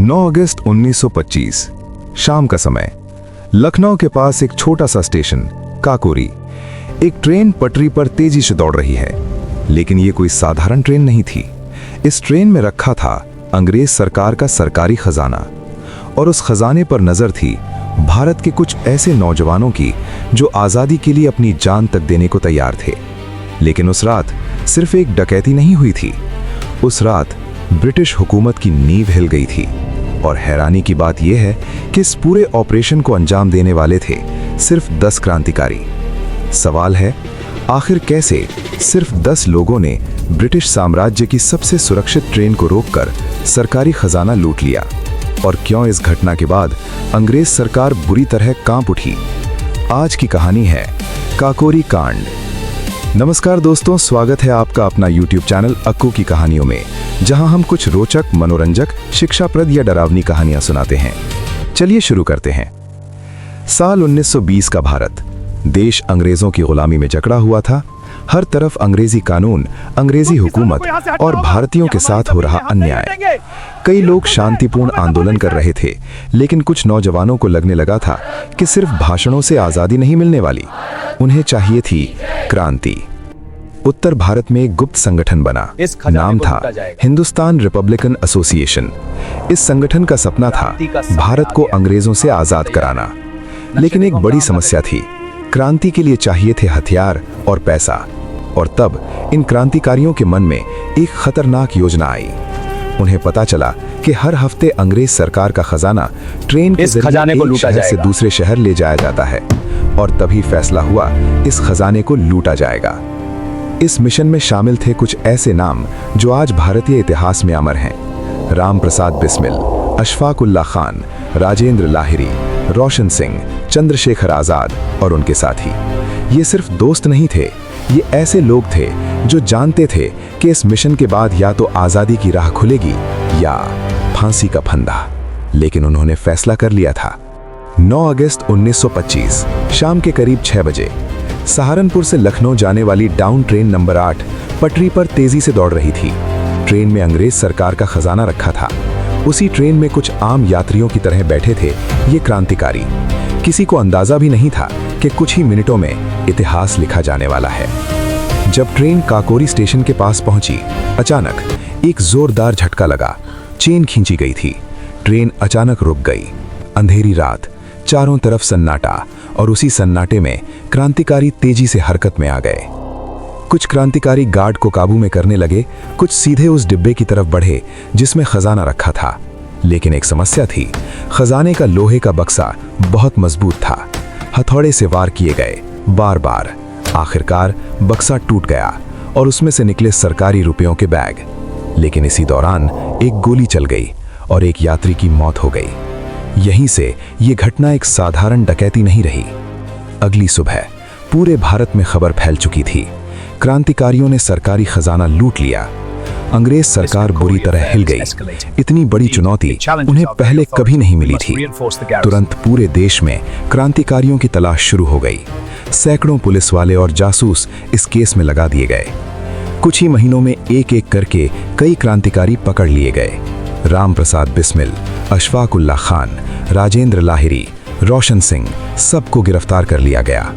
9 अगस्त 1925 शाम का समय। लखनऊ के पास एक छोटा सा स्टेशन काकोरी। एक ट्रेन पटरी पर तेजी से दौड़ रही है, लेकिन ये कोई साधारण ट्रेन नहीं थी। इस ट्रेन में रखा था अंग्रेज सरकार का सरकारी खजाना, और उस खजाने पर नजर थी भारत के कुछ ऐसे नौजवानों की जो आजादी के लिए अपनी जान तक देने को तैयार थे। लेकिन उस रात सिर्फ एक डकैती नहीं हुई थी, उस रात ब्रिटिश हुकूमत की नींव हिल गई थी। और हैरानी की बात यह है कि इस पूरे ऑपरेशन को अंजाम देने वाले थे सिर्फ 10 क्रांतिकारी। सवाल है, आखिर कैसे सिर्फ 10 लोगों ने ब्रिटिश साम्राज्य की सबसे सुरक्षित ट्रेन को रोककर सरकारी खजाना लूट लिया? और क्यों इस घटना के बाद अंग्रेज सरकार बुरी तरह कांप उठी? आज की कहानी है काकोरी कांड। नमस्कार दोस्तों, स्वागत है आपका अपना YouTube चैनल अक्कू की कहानियों में, जहां हम कुछ रोचक, मनोरंजक, शिक्षाप्रद या डरावनी कहानियां सुनाते हैं। चलिए शुरू करते हैं। साल 1920 का भारत, देश अंग्रेजों की गुलामी में जकड़ा हुआ था। हर तरफ अंग्रेजी कानून, अंग्रेजी हुकूमत और भारतीयों के साथ हो रहा अन्याय। कई लोग शांतिपूर्ण आंदोलन कर रहे थे, लेकिन कुछ नौजवानों को लगने लगा था कि सिर्फ भाषणों से आजादी नहीं मिलने वाली, उन्हें चाहिए थी क्रांति। उत्तर भारत में एक गुप्त संगठन बना, नाम था हिंदुस्तान रिपब्लिकन एसोसिएशन। इस संगठन का सपना था भारत को अंग्रेजों से आजाद कराना। लेकिन एक बड़ी समस्या थी, क्रांति के लिए चाहिए थे हथियार और पैसा। और तब इन क्रांतिकारियों के मन में एक खतरनाक योजना आई। उन्हें पता चला कि हर हफ्ते अंग्रेज सरकार का खजाना ट्रेन के जरिए एक शहर से दूसरे शहर ले जाया जाता है, और तभी फैसला हुआ इस खजाने को लूटा जाएगा। इस मिशन में शामिल थे कुछ ऐसे नाम जो आज भारतीय इतिहास में अमर हैं: राम प्रसाद बिस्मिल, अशफाक उल्लाह खान, राजेंद्र लाहिरी, रोशन सिंह, चंद्रशेखर आजाद और उनके साथी। ये सिर्फ दोस्त नहीं थे, ये ऐसे लोग थे जो जानते थे कि इस मिशन के बाद या तो आजादी की राह खुलेगी या फांसी का फंदा। लेकिन उन्होंने फैसला कर लिया था। 9 अगस्त 1925 शाम के करीब 6 बजे सहारनपुर से लखनऊ जाने वाली डाउन ट्रेन नंबर 8 पटरी पर तेजी से दौड़ रही थी। ट्रेन में अंग्रेज सरकार का खजाना रखा था। उसी ट्रेन में कुछ आम यात्रियों की तरह बैठे थे ये क्रांतिकारी। किसी को अंदाजा भी नहीं था कि कुछ ही मिनटों में इतिहास लिखा जाने वाला है। जब ट्रेन काकोरी स्टेशन के पास पहुंची, अचानक एक जोरदार झटका लगा। चेन खींची गई थी। ट्रेन अचानक रुक गई। अंधेरी रात, चारों तरफ सन्नाटा, और उसी सन्नाटे में क्रांतिकारी तेजी से हरकत में आ गए। कुछ क्रांतिकारी गार्ड को काबू में करने लगे, कुछ सीधे उस डिब्बे की तरफ बढ़े जिसमें खजाना रखा था। लेकिन एक समस्या थी, खजाने का लोहे का बक्सा बहुत मजबूत था। हथौड़े से वार किए गए, बार बार। आखिरकार बक्सा टूट गया और उसमें से निकले सरकारी रुपयों के बैग। लेकिन इसी दौरान एक गोली चल गई और एक यात्री की मौत हो गई। यहीं से ये घटना एक साधारण डकैती नहीं रही। अगली सुबह पूरे भारत में खबर फैल चुकी थी, क्रांतिकारियों ने सरकारी खजाना लूट लिया। अंग्रेज सरकार बुरी तरह हिल गई। इतनी बड़ी चुनौती उन्हें पहले कभी नहीं मिली थी। तुरंत पूरे देश में क्रांतिकारियों की तलाश शुरू हो गई। सैकड़ों पुलिस वाले और जासूस इस केस में लगा दिए गए। कुछ ही महीनों में एक एक करके कई क्रांतिकारी पकड़ लिए गए। राम प्रसाद बिस्मिल, अशफाक उल्लाह खान, राजेंद्र लाहिरी, रोशन सिंह, सबको गिरफ्तार कर लिया गया।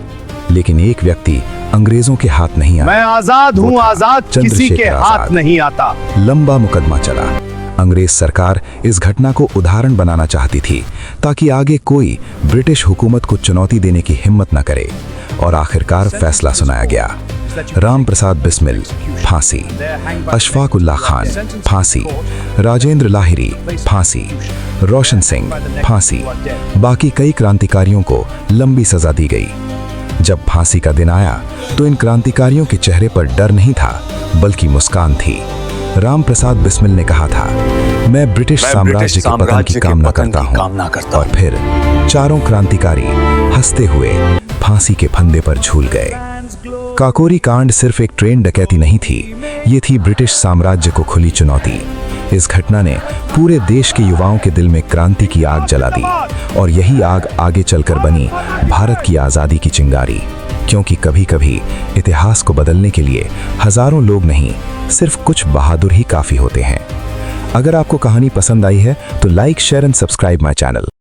लेकिन एक व्यक्ति अंग्रेजों के हाथ नहीं आया। मैं आजाद हूं, आजाद किसी के हाथ नहीं आता। लंबा मुकदमा चला। अंग्रेज सरकार इस घटना को उदाहरण बनाना चाहती थी, ताकि आगे कोई ब्रिटिश हुकूमत को चुनौती देने की हिम्मत न करे। और आखिरकार फैसला सुनाया गया। राम प्रसाद बिस्मिल फांसी, अशफाक उल्लाह खान फांसी, राजेंद्र लाहिरी फांसी, रोशन सिंह फांसी। बाकी कई क्रांतिकारियों को लंबी सजा दी गई। जब फांसी का दिन आया तो इन क्रांतिकारियों के चेहरे पर डर नहीं था, बल्कि मुस्कान थी। राम प्रसाद बिस्मिल ने कहा था, मैं ब्रिटिश साम्राज्य के पतन की कामना करता हूं। और फिर चारों क्रांतिकारी हंसते हुए फांसी के फंदे पर झूल गए। काकोरी कांड सिर्फ एक ट्रेन डकैती नहीं थी, ये थी ब्रिटिश साम्राज्य को खुली चुनौती। इस घटना ने पूरे देश के युवाओं के दिल में क्रांति की आग जला दी, और यही आग आगे चलकर बनी भारत की आज़ादी की चिंगारी। क्योंकि कभी-कभी इतिहास को बदलने के लिए हजारों लोग नहीं, सिर्फ कुछ बहादुर ही काफी होते हैं। अगर आपको कहानी पसंद आई है तो like share and subscribe my channel.